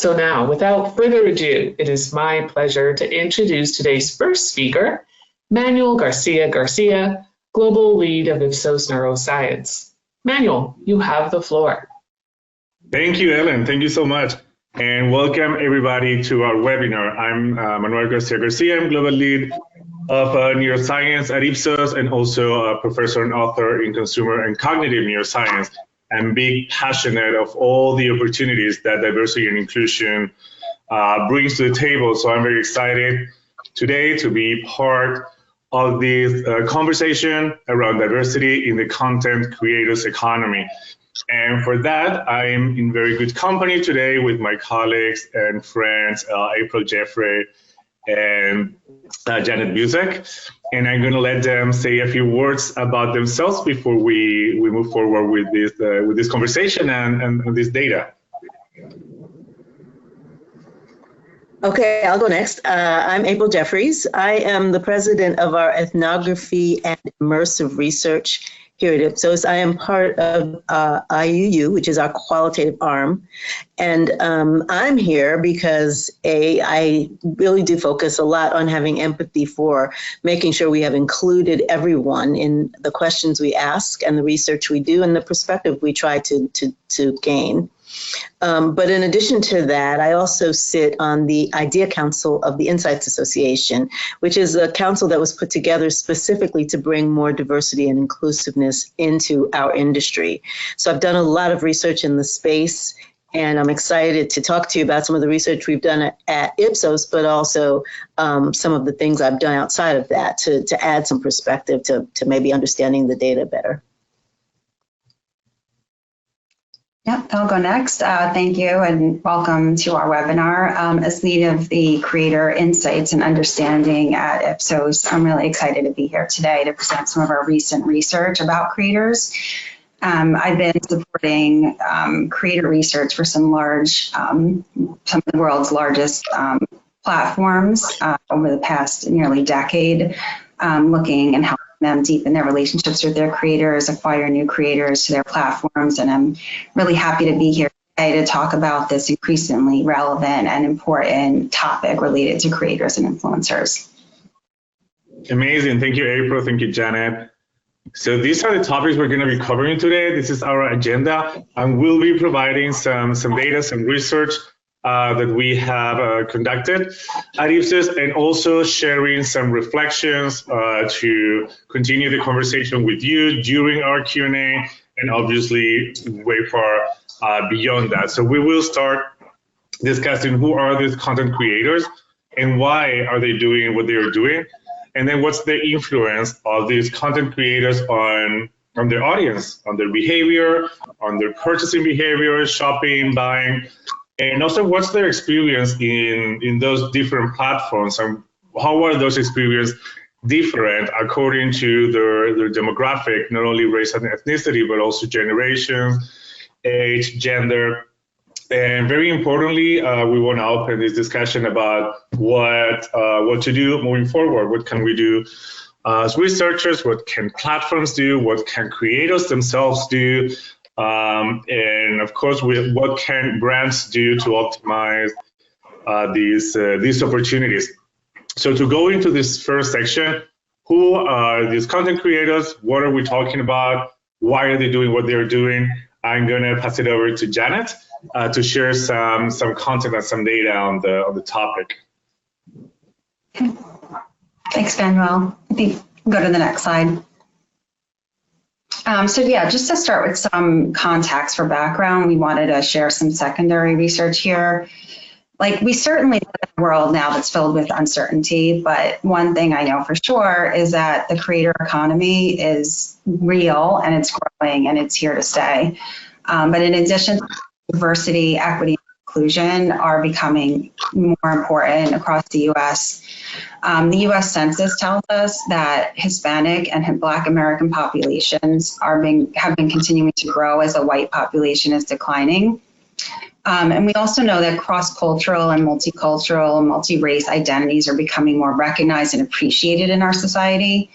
So now, without further ado, it is my pleasure to introduce today's first speaker, Manuel Garcia, Global Lead of Ipsos Neuroscience. Manuel, you have the floor. Thank you, Ellen. Thank you so much. And welcome everybody to our webinar. I'm Manuel Garcia. I'm Global Lead of Neuroscience at Ipsos and also a professor and author in consumer and cognitive neuroscience. I'm big passionate of all the opportunities that diversity and inclusion brings to the table. So I'm very excited today to be part of this conversation around diversity in the content creators economy. And for that, I'm in very good company today with my colleagues and friends, April Jeffrey and Janet Buzek. And I'm going to let them say a few words about themselves before we move forward with this conversation and this data. Okay, I'll go next. I'm April Jeffries. I am the president of our ethnography and immersive research here at Ipsos. I am part of IUU, which is our qualitative arm. And I'm here because I really do focus a lot on having empathy for making sure we have included everyone in the questions we ask and the research we do and the perspective we try to gain. But in addition to that, I also sit on the Idea Council of the Insights Association, which is a council that was put together specifically to bring more diversity and inclusiveness into our industry. So I've done a lot of research in the space, and I'm excited to talk to you about some of the research we've done at Ipsos, but also some of the things I've done outside of that to add some perspective to maybe understanding the data better. Yep, I'll go next. Thank you and welcome to our webinar. As lead of the Creator Insights and Understanding at Ipsos, I'm really excited to be here today to present some of our recent research about creators. I've been supporting creator research for some of the world's largest platforms over the past nearly decade, looking and helping them deepen their relationships with their creators, acquire new creators to their platforms, and I'm really happy to be here today to talk about this increasingly relevant and important topic related to creators and influencers. Amazing. Thank you, April. Thank you, Janet. So these are the topics we're going to be covering today. This is our agenda, and we'll be providing some data, some research that we have conducted at Ipsos, and also sharing some reflections to continue the conversation with you during our Q&A, and obviously way far beyond that. So we will start discussing who are these content creators and why are they doing what they are doing, and then what's the influence of these content creators on their audience, on their behavior, on their purchasing behavior, shopping, buying, and also what's their experience in those different platforms, and how are those experiences different according to their demographic, not only race and ethnicity, but also generation, age, gender. And very importantly, we want to open this discussion about what to do moving forward. What can we do as researchers? What can platforms do? What can creators themselves do? And of course, what can brands do to optimize these opportunities? So to go into this first section, who are these content creators? What are we talking about? Why are they doing what they're doing? I'm going to pass it over to Janet to share some content and some data on the topic. Thanks, Manuel. I think go to the next slide. So yeah, just to start with some context for background, we wanted to share some secondary research here. Like, we certainly live in a world now that's filled with uncertainty, but one thing I know for sure is that the creator economy is real and it's growing and it's here to stay. But in addition, diversity, equity, and inclusion are becoming more important across the U.S. The U.S. Census tells us that Hispanic and Black American populations have been continuing to grow as the white population is declining. And we also know that cross-cultural and multicultural and multi-race identities are becoming more recognized and appreciated in our society.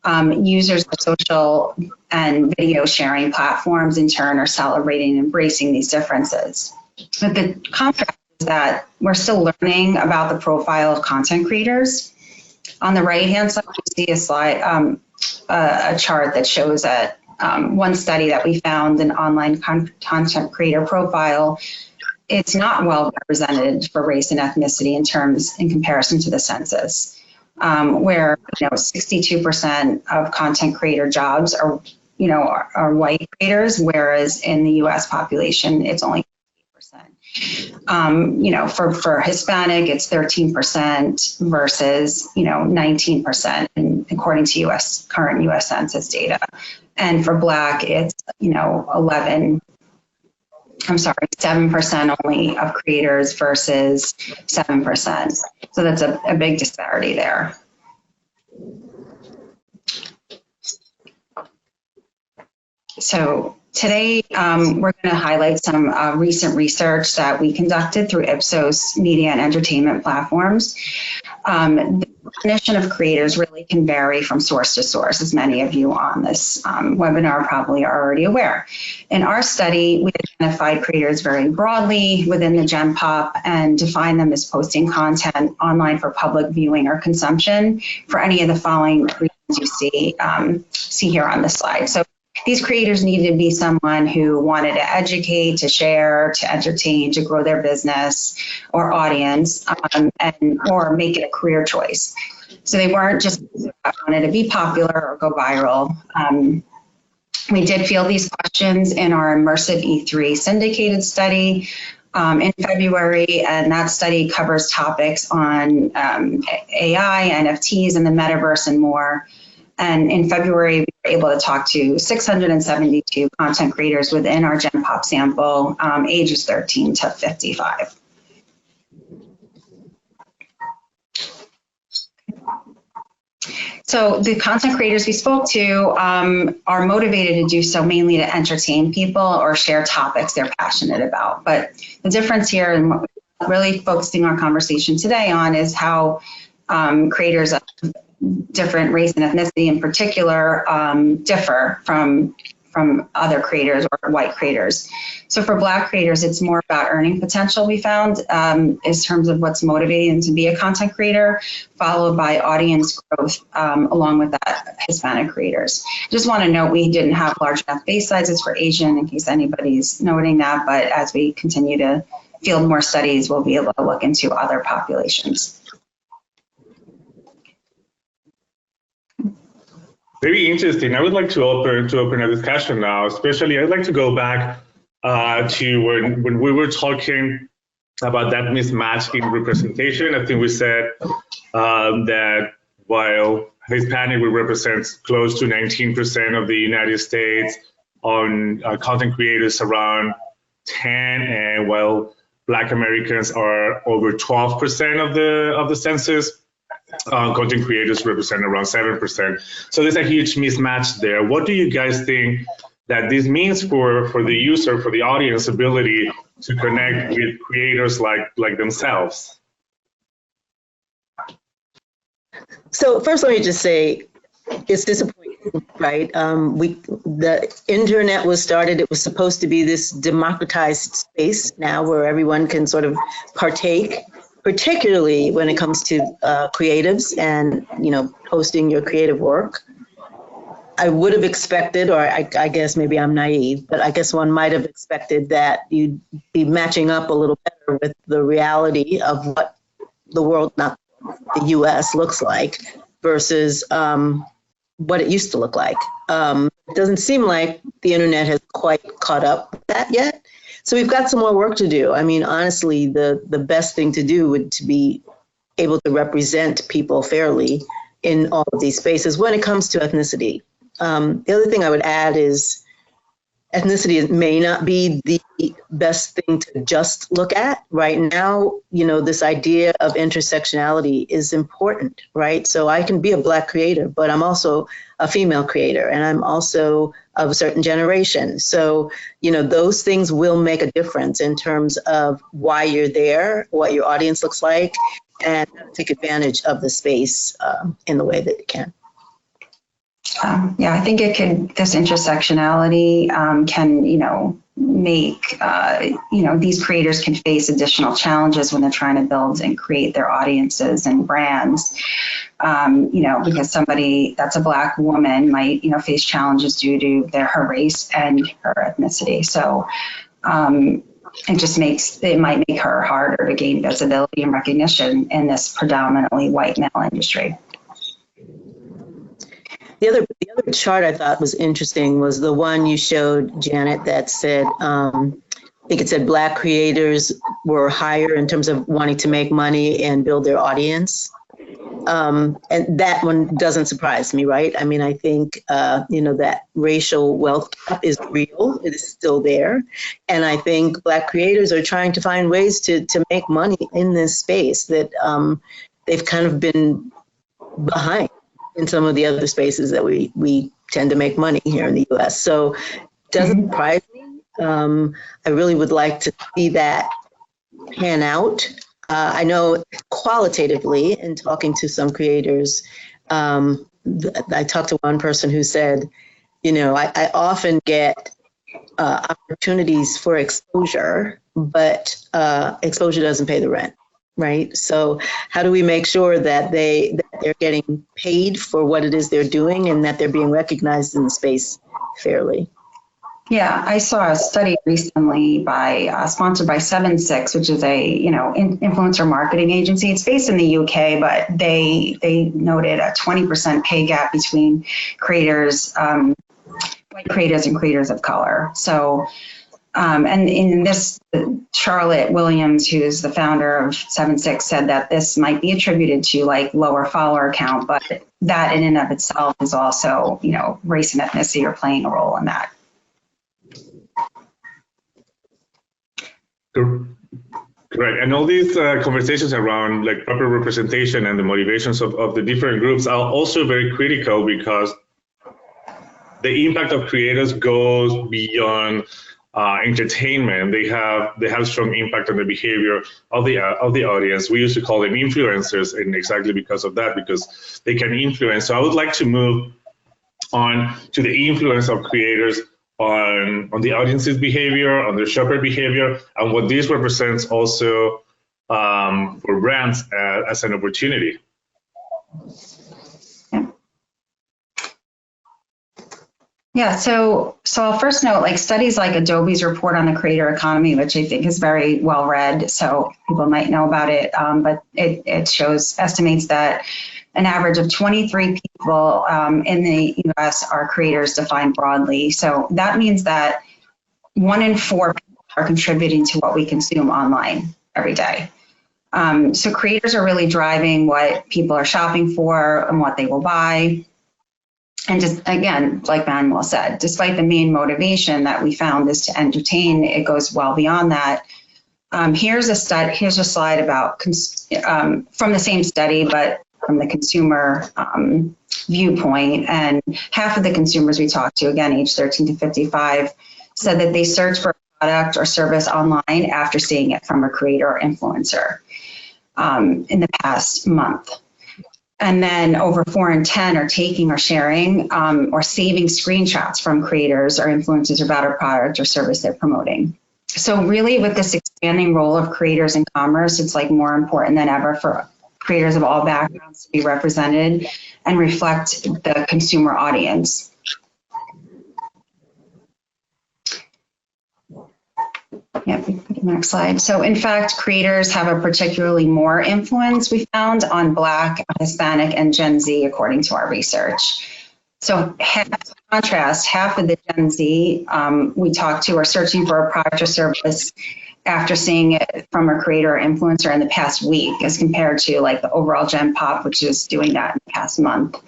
Users of social and video sharing platforms in turn are celebrating and embracing these differences. But the contrast is that we're still learning about the profile of content creators. On the right-hand side, you see a slide, a chart that shows that one study that we found, an online content creator profile, it's not well represented for race and ethnicity in comparison to the census, where 62% of content creator jobs are white creators, whereas in the U.S. population it's only 8%. For Hispanic it's 13% versus 19% according to current U.S. Census data, and for Black it's 7% only of creators versus 7%. So that's a big disparity there. So today we're going to highlight some recent research that we conducted through Ipsos media and entertainment platforms. The definition of creators really can vary from source to source, as many of you on this webinar probably are already aware. In our study, we identified creators very broadly within the GenPop and defined them as posting content online for public viewing or consumption for any of the following reasons you see here on the slide. So these creators needed to be someone who wanted to educate, to share, to entertain, to grow their business or audience, or make it a career choice. So they weren't just wanted to be popular or go viral. We did field these questions in our immersive E3 syndicated study in February, and that study covers topics on AI, NFTs, and the metaverse and more. And in February, we were able to talk to 672 content creators within our GenPop sample, ages 13 to 55. So the content creators we spoke to are motivated to do so mainly to entertain people or share topics they're passionate about. But the difference here, and what we're really focusing our conversation today on, is how creators of different race and ethnicity in particular differ from other creators or white creators. So for Black creators, it's more about earning potential, we found, in terms of what's motivating them to be a content creator, followed by audience growth along with that Hispanic creators. Just want to note we didn't have large enough base sizes for Asian in case anybody's noting that, but as we continue to field more studies, we'll be able to look into other populations. Very interesting. I would like to open a discussion now. Especially, I'd like to go back to when we were talking about that mismatch in representation. I think we said that while Hispanic will represent close to 19% of the United States, on content creators around 10, and while Black Americans are over 12% of the census, content creators represent around 7%. So there's a huge mismatch there. What do you guys think that this means for the user, for the audience ability to connect with creators like themselves? So first, let me just say, it's disappointing, right? The internet was started, it was supposed to be this democratized space now where everyone can sort of partake, particularly when it comes to creatives and, posting your creative work. I would have expected, or I guess maybe I'm naive, but I guess one might have expected that you'd be matching up a little better with the reality of what the world, not the US, looks like versus what it used to look like. It doesn't seem like the internet has quite caught up with that yet. So we've got some more work to do. I mean, honestly, the best thing to do would to be able to represent people fairly in all of these spaces when it comes to ethnicity. The other thing I would add is ethnicity may not be the best thing to just look at right now. This idea of intersectionality is important, right? So I can be a Black creator, but I'm also a female creator, and I'm also of a certain generation. So, those things will make a difference in terms of why you're there, what your audience looks like, and take advantage of the space in the way that it can. Yeah, I think this intersectionality can, make, these creators can face additional challenges when they're trying to build and create their audiences and brands. Because somebody that's a Black woman might, face challenges due to her race and her ethnicity. So it might make her harder to gain visibility and recognition in this predominantly white male industry. The other chart I thought was interesting was the one you showed, Janet, that said, I think it said Black creators were higher in terms of wanting to make money and build their audience. And that one doesn't surprise me, right? I mean, I think, that racial wealth gap is real. It is still there. And I think Black creators are trying to find ways to make money in this space that they've kind of been behind in some of the other spaces that we tend to make money here in the US. So it doesn't surprise me. I really would like to see that pan out. I know qualitatively in talking to some creators, I talked to one person who said, I often get opportunities for exposure, but exposure doesn't pay the rent. Right. So how do we make sure that they're getting paid for what it is they're doing and that they're being recognized in the space fairly? Yeah, I saw a study recently sponsored by 76, which is a influencer marketing agency. It's based in the UK, but they noted a 20% pay gap between creators, white creators and creators of color. So. And in this, Charlotte Williams, who's the founder of 76, said that this might be attributed to lower follower count, but that in and of itself is also, race and ethnicity are playing a role in that. Correct. And all these conversations around proper representation and the motivations of the different groups are also very critical because the impact of creators goes beyond entertainment. They have strong impact on the behavior of the audience. We used to call them influencers, and exactly because of that, because they can influence. So I would like to move on to the influence of creators on the audience's behavior, on their shopper behavior, and what this represents also for brands as an opportunity. Yeah, so I'll first note, studies like Adobe's report on the creator economy, which I think is very well read, so people might know about it, but it estimates that an average of 23 people in the US are creators defined broadly. So that means that 1 in 4 people are contributing to what we consume online every day. So creators are really driving what people are shopping for and what they will buy. And just, again, like Manuel said, despite the main motivation that we found is to entertain, it goes well beyond that. Here's a slide about from the same study, but from the consumer viewpoint. And half of the consumers we talked to, again, age 13 to 55, said that they searched for a product or service online after seeing it from a creator or influencer in the past month. And then over 4 in 10 are taking or sharing or saving screenshots from creators or influencers about a product or service they're promoting. So really with this expanding role of creators in commerce, it's more important than ever for creators of all backgrounds to be represented and reflect the consumer audience. Yep, next slide. So in fact, creators have a particularly more influence, we found, on Black, Hispanic, and Gen Z, according to our research. So in contrast, half of the Gen Z we talked to are searching for a product or service after seeing it from a creator or influencer in the past week, as compared to the overall Gen Pop, which is doing that in the past month.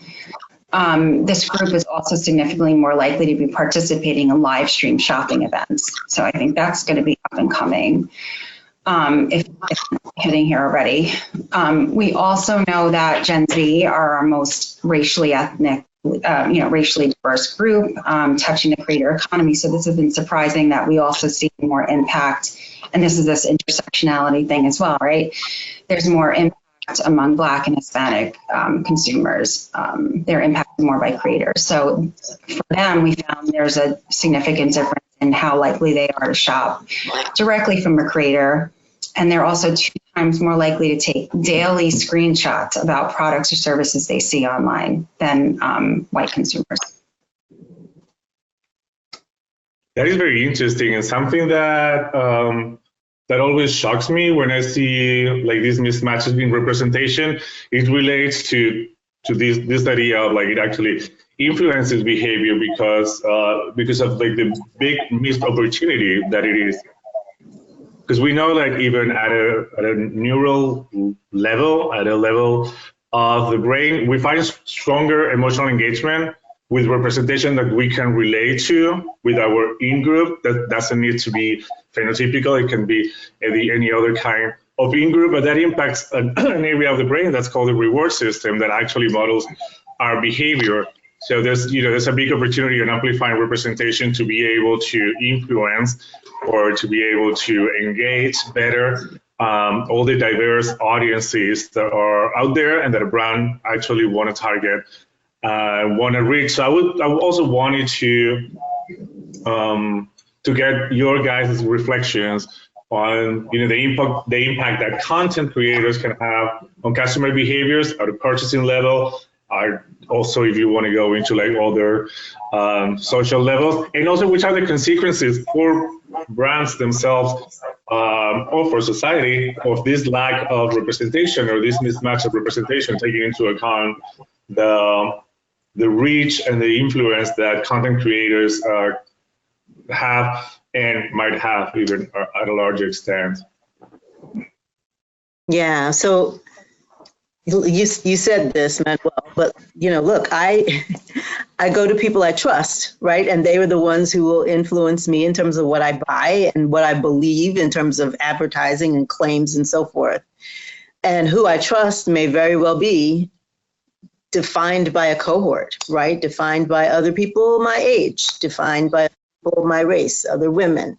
This group is also significantly more likely to be participating in live stream shopping events. So I think that's going to be up and coming, if hitting here already. We also know that Gen Z are our most racially diverse group, touching the creator economy. So this has been surprising that we also see more impact. And this is this intersectionality thing as well, right? There's more impact impact among Black and Hispanic consumers. They're impacted more by creators. So for them, we found there's a significant difference in how likely they are to shop directly from a creator. And they're also 2 times more likely to take daily screenshots about products or services they see online than white consumers. That is very interesting, and something that that always shocks me when I see like these mismatches in representation. It relates to this idea of like it actually influences behavior because of like the big missed opportunity that it is. Because we know that even at a neural level, at a level of the brain, we find stronger emotional engagement with representation that we can relate to with our in-group. That doesn't need to be phenotypical. It can be any other kind of in-group, but that impacts an area of the brain that's called the reward system that actually models our behavior. So there's a big opportunity in amplifying representation to be able to influence or to be able to engage better all the diverse audiences that are out there and that a brand actually want to target, want to reach. So I would also wanted to get your guys' reflections on the impact that content creators can have on customer behaviors at a purchasing level. Also, if you want to go into like other social levels, and also which are the consequences for brands themselves or for society of this lack of representation or this mismatch of representation, taking into account the reach and the influence that content creators have and might have even at a larger extent. Yeah, so you said this, Manuel, but look, I go to people I trust, right? And they are the ones who will influence me in terms of what I buy and what I believe in terms of advertising and claims and so forth. And who I trust may very well be defined by a cohort, right? Defined by other people my age, defined by people my race, other women.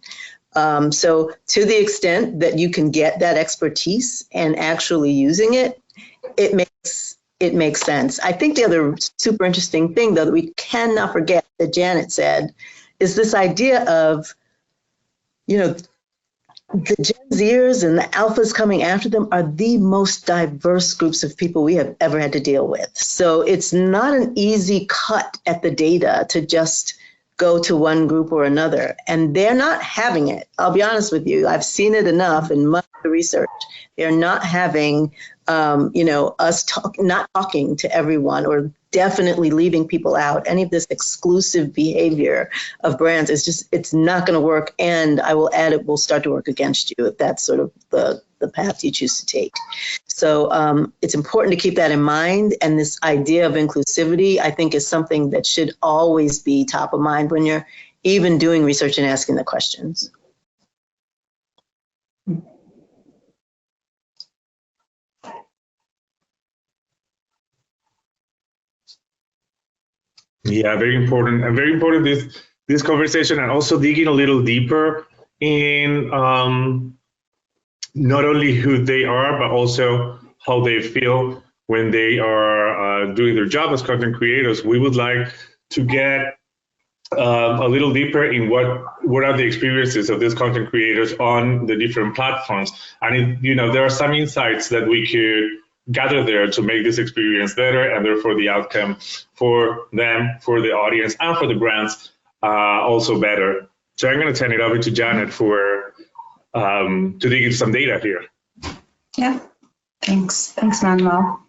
So to the extent that you can get that expertise and actually using it, it makes sense. I think the other super interesting thing, though, that we cannot forget that Janet said is this idea of, the Gen Zers and the alphas coming after them are the most diverse groups of people we have ever had to deal with. So it's not an easy cut at the data to just go to one group or another. And they're not having it. I'll be honest with you. I've seen it enough in much of the research. They're not having, us not talking to everyone or definitely leaving people out. Any of this exclusive behavior of brands it's not going to work. And I will add, it will start to work against you if that's sort of the path you choose to take. So it's important to keep that in mind. And this idea of inclusivity, I think, is something that should always be top of mind when you're even doing research and asking the questions. Yeah, very important, and very important this conversation, and also digging a little deeper in not only who they are, but also how they feel when they are doing their job as content creators. We would like to get a little deeper in what are the experiences of these content creators on the different platforms, and there are some insights that we could gather there to make this experience better, and therefore the outcome for them, for the audience, and for the brands also better. So I'm going to turn it over to Janet for to dig into some data here. Yeah, thanks, Manuel.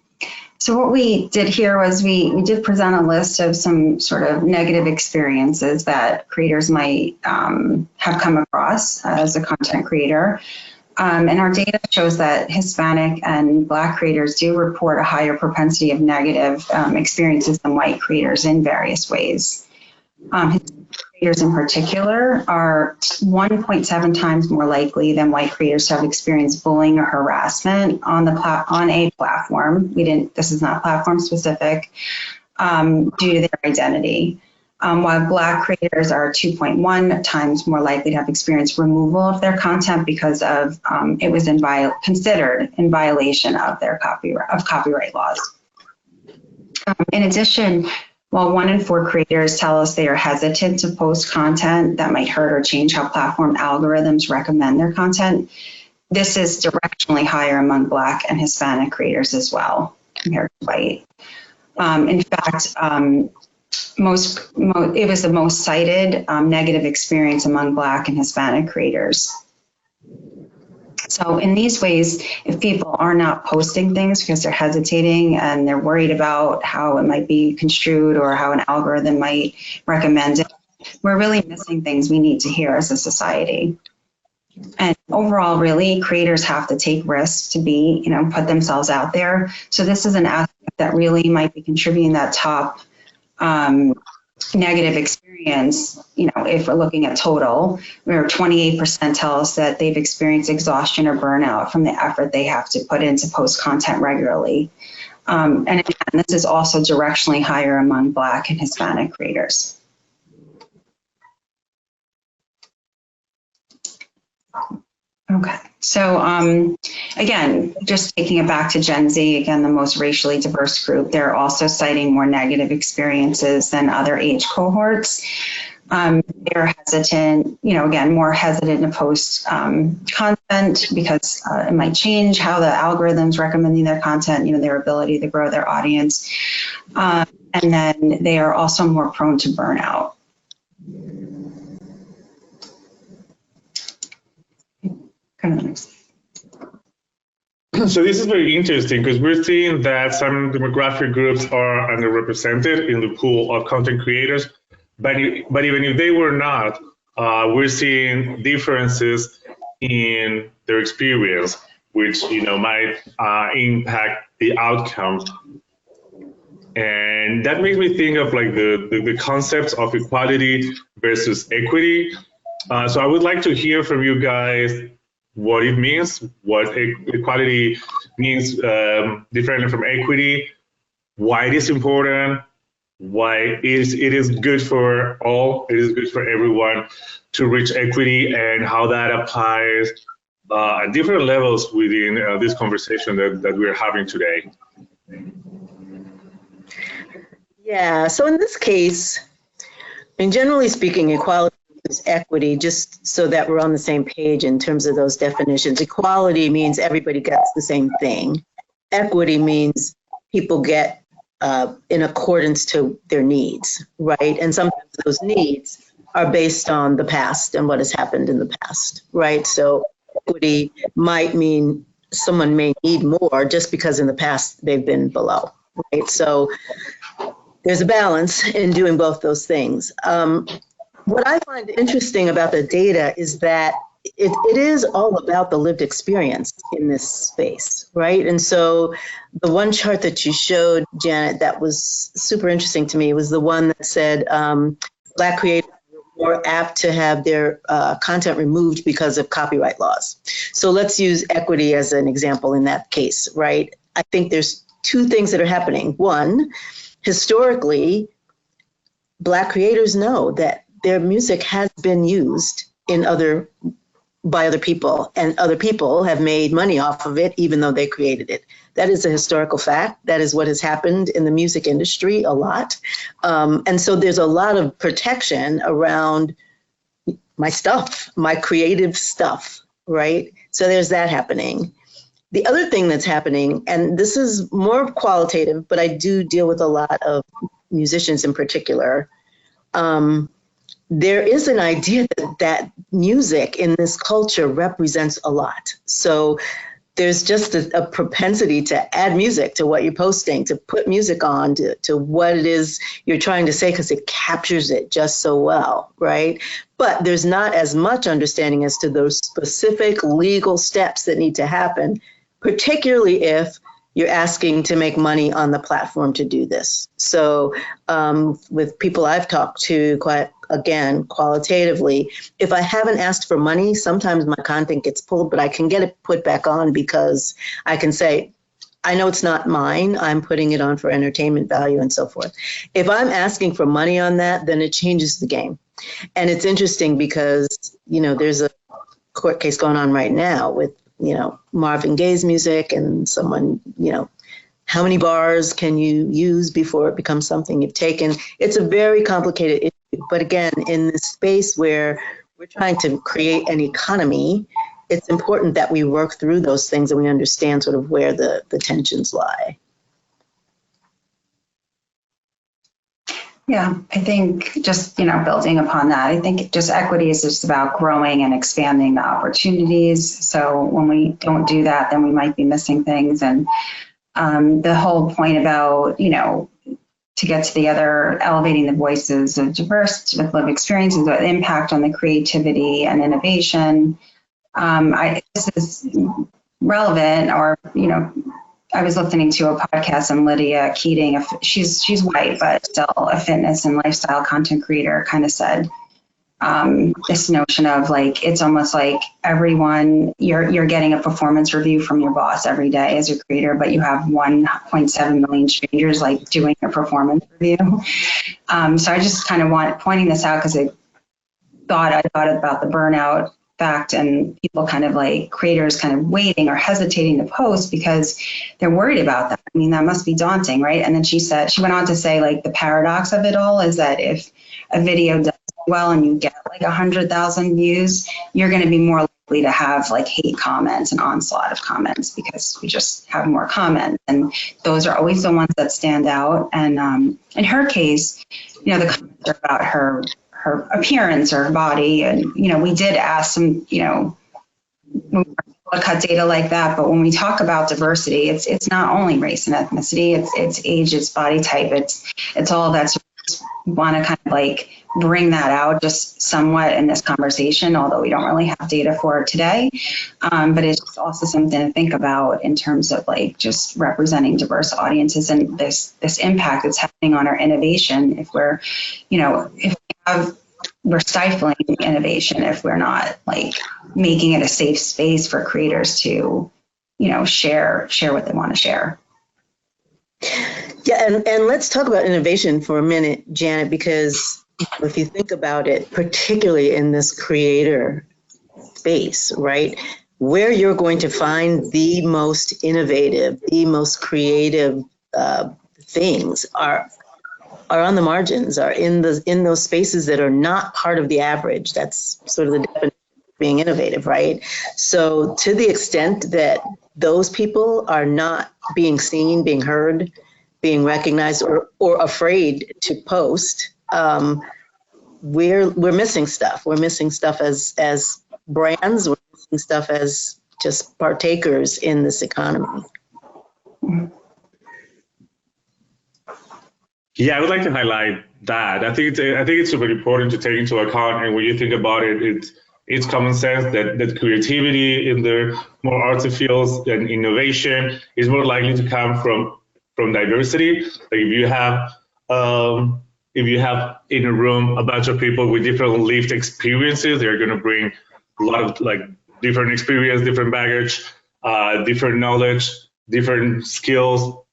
So what we did here was we did present a list of some sort of negative experiences that creators might have come across as a content creator. And our data shows that Hispanic and Black creators do report a higher propensity of negative experiences than white creators in various ways. Hispanic creators in particular are 1.7 times more likely than white creators to have experienced bullying or harassment on a platform. This is not platform specific, due to their identity. while Black creators are 2.1 times more likely to have experienced removal of their content because of it was considered in violation of their copyright laws. In addition, while 1 in 4 creators tell us they are hesitant to post content that might hurt or change how platform algorithms recommend their content, this is directionally higher among Black and Hispanic creators as well, compared to white. In fact, it was the most cited negative experience among Black and Hispanic creators. So in these ways, if people are not posting things because they're hesitating and they're worried about how it might be construed or how an algorithm might recommend it, we're really missing things we need to hear as a society. And overall, really, creators have to take risks to be, put themselves out there. So this is an aspect that really might be contributing that top negative experience. If we're looking at total, where 28% tell us that they've experienced exhaustion or burnout from the effort they have to put in to post content regularly. And again, this is also directionally higher among Black and Hispanic creators. Okay, so again, just taking it back to Gen Z, again, the most racially diverse group, they're also citing more negative experiences than other age cohorts. They're hesitant, again, more hesitant to post content because it might change how the algorithm's recommending their content, their ability to grow their audience. And then they are also more prone to burnout. So this is very interesting because we're seeing that some demographic groups are underrepresented in the pool of content creators, but even if they were not, we're seeing differences in their experience, which might impact the outcome. And that makes me think of like the concepts of equality versus equity. So I would like to hear from you guys what it means, what equality means differently from equity, why it is important, why it is good for all, it is good for everyone to reach equity, and how that applies at different levels within this conversation that we're having today. Yeah, so in this case, and generally speaking, equality is equity, just so that we're on the same page in terms of those definitions. Equality means everybody gets the same thing. Equity means people get in accordance to their needs, right? And sometimes those needs are based on the past and what has happened in the past, right? So equity might mean someone may need more just because in the past they've been below, right? So there's a balance in doing both those things. What I find interesting about the data is that it is all about the lived experience in this space, right? And so the one chart that you showed, Janet, that was super interesting to me was the one that said Black creators were more apt to have their content removed because of copyright laws. So let's use equity as an example in that case, right? I think there's two things that are happening. One, historically, Black creators know that their music has been used by other people, and other people have made money off of it, even though they created it. That is a historical fact. That is what has happened in the music industry a lot. And so there's a lot of protection around my stuff, my creative stuff, right? So there's that happening. The other thing that's happening, and this is more qualitative, but I do deal with a lot of musicians in particular, there is an idea that music in this culture represents a lot. So there's just a propensity to add music to what you're posting, to put music on to what it is you're trying to say because it captures it just so well, right? But there's not as much understanding as to those specific legal steps that need to happen, particularly if you're asking to make money on the platform to do this. So with people I've talked to, qualitatively, if I haven't asked for money, sometimes my content gets pulled, but I can get it put back on because I can say, I know it's not mine. I'm putting it on for entertainment value and so forth. If I'm asking for money on that, then it changes the game. And it's interesting because, there's a court case going on right now with, Marvin Gaye's music and someone, how many bars can you use before it becomes something you've taken? It's a very complicated issue. But again, in this space where we're trying to create an economy, it's important that we work through those things and we understand sort of where the tensions lie. Yeah, I think just, building upon that, I think just equity is just about growing and expanding the opportunities. So when we don't do that, then we might be missing things. And the whole point about, to get to the other, elevating the voices of diverse with lived experiences, the impact on the creativity and innovation. This is relevant, or, I was listening to a podcast and Lydia Keating, she's white, but still a fitness and lifestyle content creator, kind of said this notion of like, it's almost like everyone, you're getting a performance review from your boss every day as a creator, but you have 1.7 million strangers like doing a performance review. So I just kind of pointing this out because I thought about the burnout fact and people kind of like creators kind of waiting or hesitating to post because they're worried about that. I mean, that must be daunting, right? And then she went on to say like the paradox of it all is that if a video does well and you get like 100,000 views, you're going to be more likely to have like hate comments and onslaught of comments because we just have more comments, and those are always the ones that stand out. And in her case, the comments are about her appearance or her body. And, we did ask some, cut data like that. But when we talk about diversity, it's not only race and ethnicity, it's age, it's body type, it's all that. So we want to kind of like bring that out just somewhat in this conversation, although we don't really have data for it today. But it's just also something to think about in terms of like just representing diverse audiences and this impact that's happening on our innovation. If we're, we're stifling innovation if we're not like making it a safe space for creators to, share what they want to share. Yeah, and let's talk about innovation for a minute, Janet, because if you think about it, particularly in this creator space, right, where you're going to find the most innovative, the most creative things are on the margins, are in those spaces that are not part of the average. That's sort of the definition of being innovative, right? So to the extent that those people are not being seen, being heard, being recognized, or afraid to post, we're missing stuff. We're missing stuff as brands. We're missing stuff as just partakers in this economy. Yeah, I would like to highlight that. I think it's super important to take into account, and when you think about it, it's common sense that creativity in the more artsy fields and innovation is more likely to come from diversity. Like if you have in a room a bunch of people with different lived experiences, they're going to bring a lot of like different experience, different baggage, different knowledge, different skills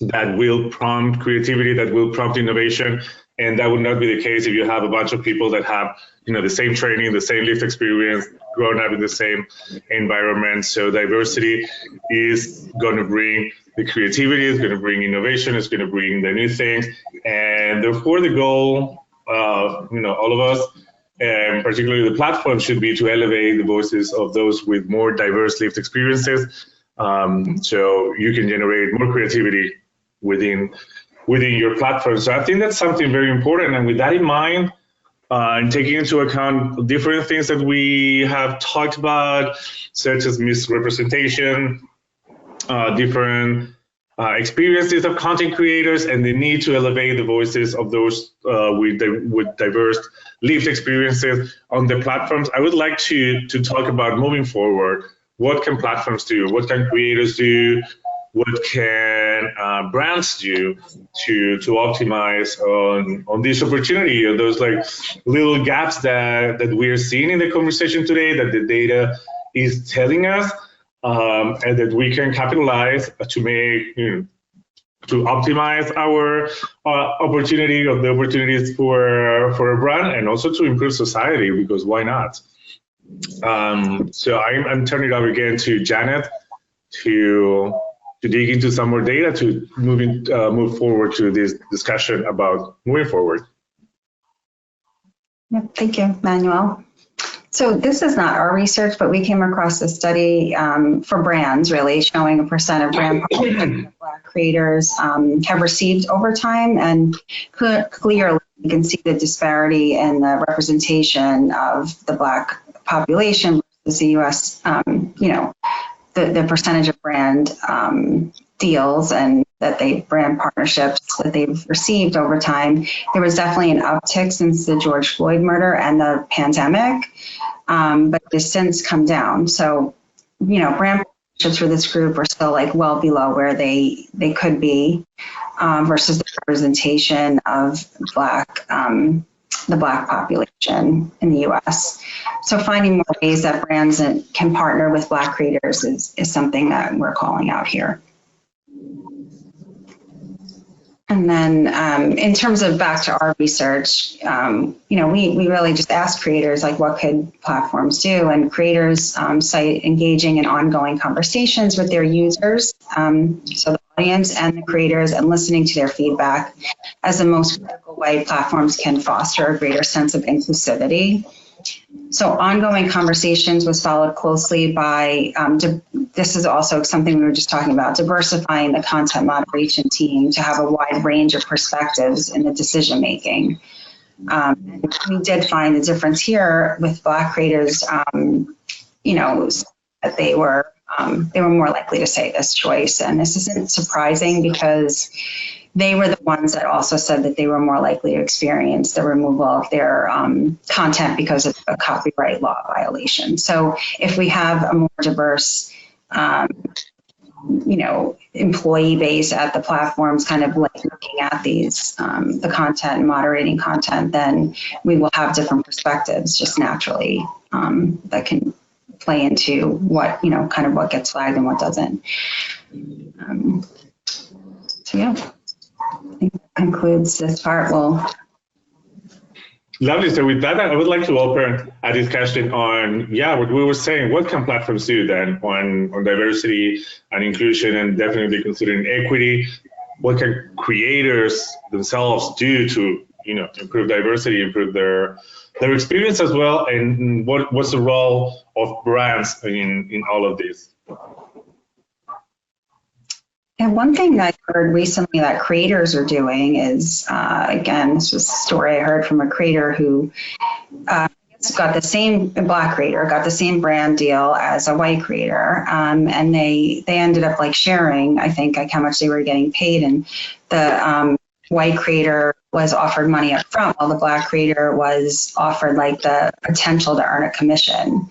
that will prompt creativity, that will prompt innovation. And that would not be the case if you have a bunch of people that have, the same training, the same lived experience, grown up in the same environment. So diversity is going to bring the creativity, it's going to bring innovation, it's going to bring the new things. And therefore the goal of, all of us, and particularly the platform, should be to elevate the voices of those with more diverse lived experiences. So you can generate more creativity within your platform. So I think that's something very important. And with that in mind, and taking into account different things that we have talked about, such as misrepresentation, different experiences of content creators, and the need to elevate the voices of those with diverse lived experiences on the platforms, I would like to talk about moving forward. What can platforms do? What can creators do? What can brands do to optimize on this opportunity, or those like little gaps that we're seeing in the conversation today that the data is telling us? and that we can capitalize to make, to optimize our opportunity of the opportunities for a brand, and also to improve society, because why not? So I'm turning it over again to Janet to dig into some more data to move forward to this discussion about moving forward. Yep, thank you, Manuel. So this is not our research, but we came across a study for brands, really, showing a percent of brand partnerships that Black creators have received over time, and clearly you can see the disparity in the representation of the Black population versus the U.S. The percentage of brand deals and brand partnerships that they've received over time. There was definitely an uptick since the George Floyd murder and the pandemic, but it's since come down. So, brand partnerships for this group are still like well below where they could be versus the representation of the Black population in the U.S. So finding more ways that brands can partner with Black creators is something that we're calling out here. And then in terms of back to our research, we really just asked creators, like, what could platforms do? And creators cite engaging in ongoing conversations with their users, so the audience and the creators, and listening to their feedback as the most critical way platforms can foster a greater sense of inclusivity. So ongoing conversations was followed closely by, this is also something we were just talking about, diversifying the content moderation team to have a wide range of perspectives in the decision making. We did find a difference here with Black creators, that they were more likely to say this choice. And this isn't surprising because they were the ones that also said that they were more likely to experience the removal of their content because of a copyright law violation. So if we have a more diverse, employee base at the platforms, kind of like looking at these, the content and moderating content, then we will have different perspectives just naturally that can play into what, kind of what gets flagged and what doesn't. So yeah. I think that concludes this part. Lovely. So with that, I would like to open a discussion on, what we were saying. What can platforms do then on diversity and inclusion, and definitely considering equity? What can creators themselves do to, improve diversity, improve their experience as well? And what's the role of brands in all of this? And one thing that I heard recently that creators are doing is, again, this was a story I heard from a creator who got the same Black creator, got the same brand deal as a white creator, and they ended up like sharing, I think, like how much they were getting paid, and the white creator was offered money up front, while the Black creator was offered like the potential to earn a commission.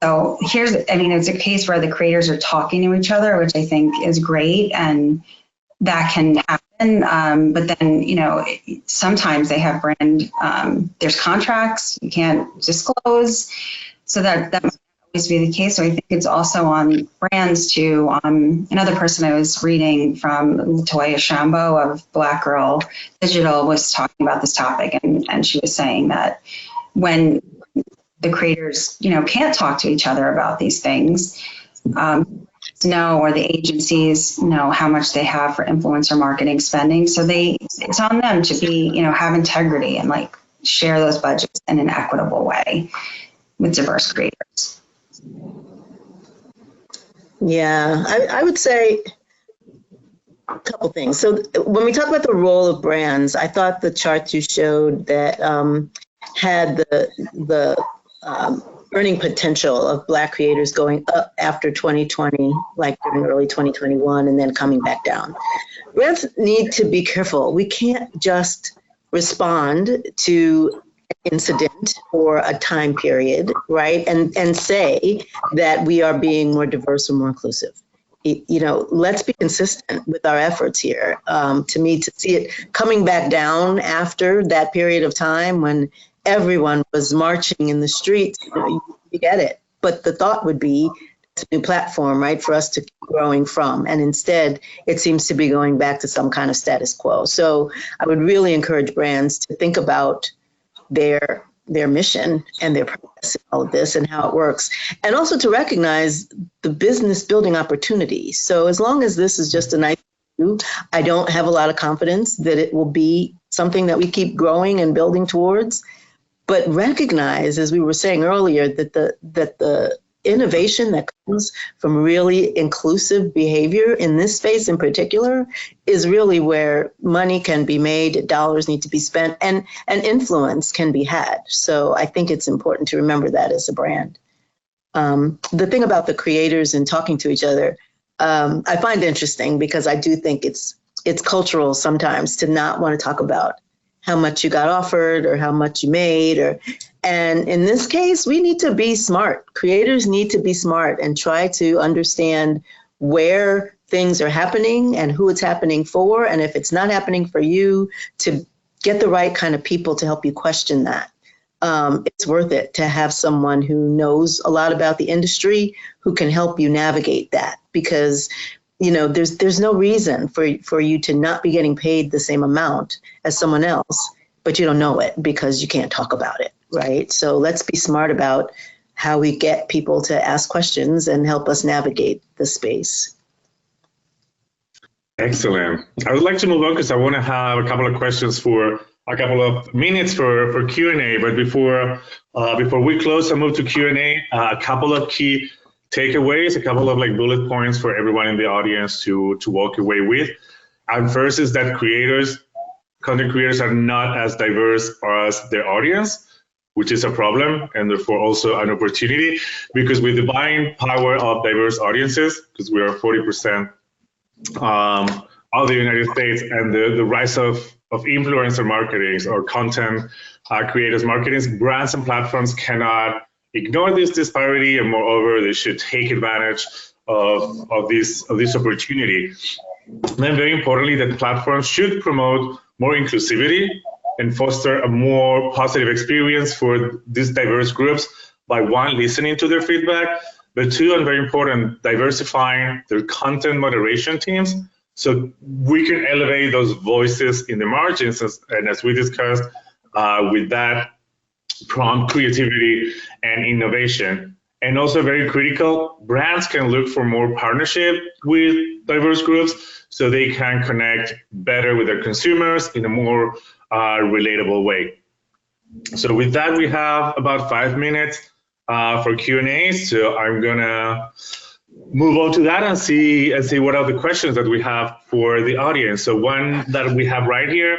So it's a case where the creators are talking to each other, which I think is great, and that can happen. But then, sometimes they have brand, there's contracts you can't disclose, so that might always be the case. So I think it's also on brands to, another person I was reading from, Latoya Shambo of Black Girl Digital, was talking about this topic, and she was saying that when the creators, can't talk to each other about these things, or the agencies know how much they have for influencer marketing spending. So it's on them to be, have integrity and like share those budgets in an equitable way with diverse creators. Yeah, I would say a couple things. So when we talk about the role of brands, I thought the charts you showed that had the earning potential of Black creators going up after 2020, like during early 2021, and then coming back down. Brands need to be careful. We can't just respond to an incident or a time period, right? And say that we are being more diverse or more inclusive. Let's be consistent with our efforts here. To me, to see it coming back down after that period of time when everyone was marching in the streets, you get it. But the thought would be, new platform, right, for us to keep growing from. And instead, it seems to be going back to some kind of status quo. So I would really encourage brands to think about their mission and their purpose in all of this and how it works, and also to recognize the business building opportunity. So as long as this is just a nice do, I don't have a lot of confidence that it will be something that we keep growing and building towards. But recognize, as we were saying earlier, that the innovation that comes from really inclusive behavior in this space in particular is really where money can be made, dollars need to be spent, and influence can be had. So I think it's important to remember that as a brand. The thing about the creators and talking to each other, I find interesting because I do think it's cultural sometimes to not want to talk about how much you got offered or how much you made, and in this case, we need to be smart. Creators need to be smart and try to understand where things are happening and who it's happening for. And if it's not happening for you, to get the right kind of people to help you question that. It's worth it to have someone who knows a lot about the industry who can help you navigate that, because there's no reason for you to not be getting paid the same amount as someone else, but you don't know it because you can't talk about it, right? So let's be smart about how we get people to ask questions and help us navigate the space. Excellent. I would like to move on because I want to have a couple of questions for a couple of minutes for Q&A. But before we close and move to Q&A, a couple of key takeaways, a couple of bullet points for everyone in the audience to walk away with. And first is that content creators are not as diverse as their audience, which is a problem and therefore also an opportunity, because with the buying power of diverse audiences, because we are 40% of the United States, and the rise of influencer marketing or content creators marketing, brands and platforms cannot ignore this disparity, and moreover, they should take advantage of this opportunity. Then very importantly, that platforms should promote more inclusivity and foster a more positive experience for these diverse groups by, one, listening to their feedback, but two, and very important, diversifying their content moderation teams so we can elevate those voices in the margins, and as we discussed, with that prompt creativity and innovation. And also very critical, brands can look for more partnership with diverse groups so they can connect better with their consumers in a more relatable way. So with that, we have about 5 minutes for Q&A. So I'm gonna move on to that and see what are the questions that we have for the audience. So one that we have right here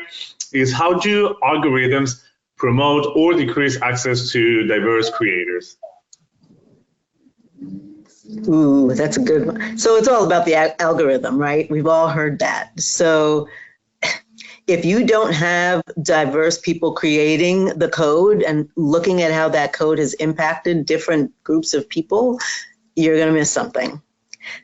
is, how do algorithms promote or decrease access to diverse creators? Ooh, that's a good one. So it's all about the algorithm, right? We've all heard that. So if you don't have diverse people creating the code and looking at how that code has impacted different groups of people, you're going to miss something.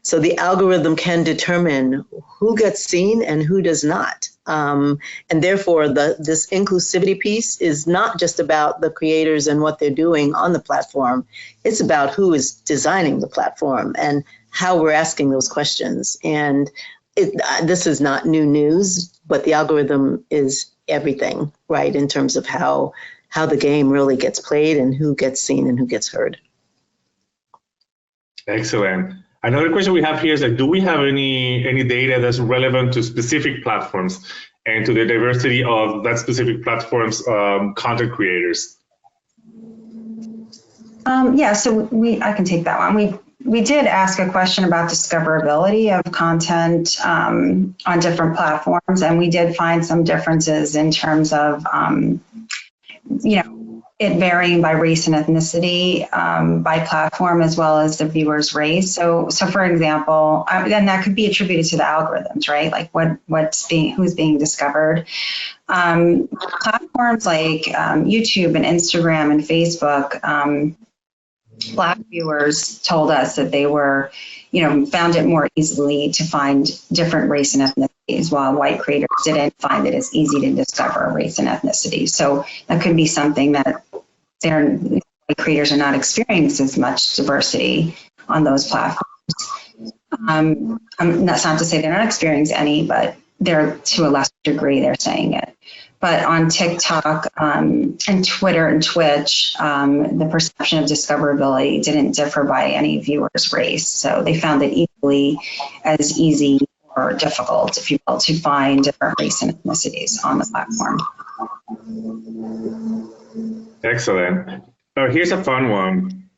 So the algorithm can determine who gets seen and who does not. And therefore, this inclusivity piece is not just about the creators and what they're doing on the platform. It's about who is designing the platform and how we're asking those questions. And this is not new news, but the algorithm is everything, right, in terms of how the game really gets played and who gets seen and who gets heard. Excellent. Another question we have here is, do we have any data that's relevant to specific platforms and to the diversity of that specific platform's content creators? Yeah, so I can take that one. We did ask a question about discoverability of content on different platforms, and we did find some differences in terms of, it varying by race and ethnicity, by platform, as well as the viewer's race. So for example, then that could be attributed to the algorithms, right? Like who's being discovered. Platforms like YouTube and Instagram and Facebook, Black viewers told us that they were, found it more easily to find different race and ethnicities, while white creators didn't find it as easy to discover race and ethnicity. So that could be something that white creators are not experiencing as much diversity on those platforms. That's not to say they're not experiencing any, but they're to a lesser degree, they're saying it. But on TikTok and Twitter and Twitch, the perception of discoverability didn't differ by any viewer's race. So they found it equally as easy or difficult, if you will, to find different race and ethnicities on the platform. Excellent. Here's a fun one.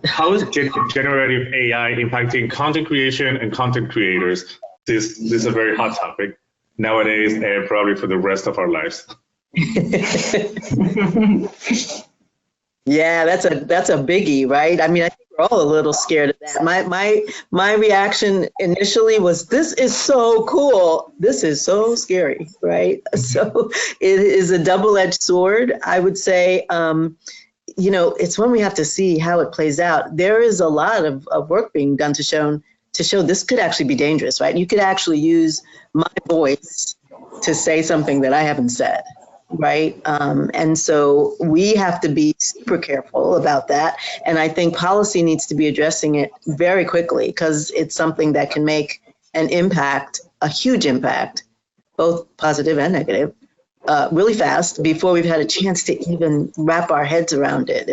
How is generative AI impacting content creation and content creators? This is a very hot topic nowadays and probably for the rest of our lives. Yeah, that's a biggie, right? I mean, I think we're all a little scared of that. My reaction initially was, this is so cool. This is so scary, right? So it is a double-edged sword. I would say, it's when we have to see how it plays out. There is a lot of work being done to show this could actually be dangerous, right? You could actually use my voice to say something that I haven't said, right? And so we have to be super careful about that. And I think policy needs to be addressing it very quickly, because it's something that can make an impact, a huge impact, both positive and negative, really fast before we've had a chance to even wrap our heads around it.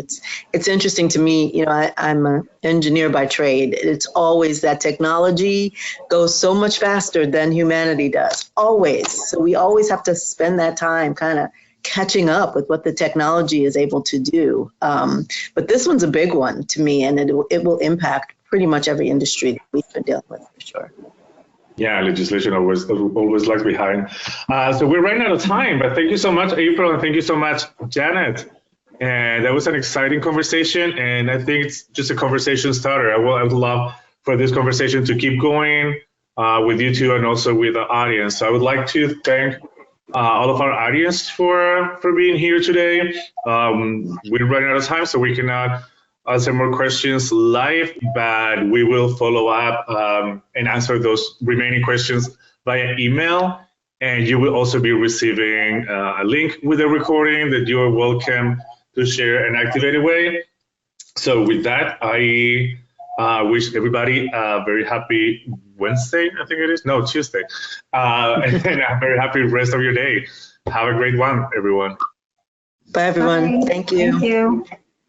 It's interesting to me, I'm an engineer by trade. It's always that technology goes so much faster than humanity does, always. So we always have to spend that time kind of catching up with what the technology is able to do. But this one's a big one to me, and it will impact pretty much every industry that we've been dealing with, for sure. Yeah, legislation always lags behind. So we're running out of time, but thank you so much, April, and thank you so much, Janet. And that was an exciting conversation, and I think it's just a conversation starter. I would love for this conversation to keep going with you two and also with the audience. So I would like to thank all of our audience for being here today. We're running out of time, so we cannot answer more questions live, but we will follow up and answer those remaining questions via email. And you will also be receiving a link with the recording that you are welcome to share and activate away. So with that, I wish everybody a very happy Wednesday, I think it is. No, Tuesday. And a very happy rest of your day. Have a great one, everyone. Bye, everyone. Bye. Thank you. Thank you.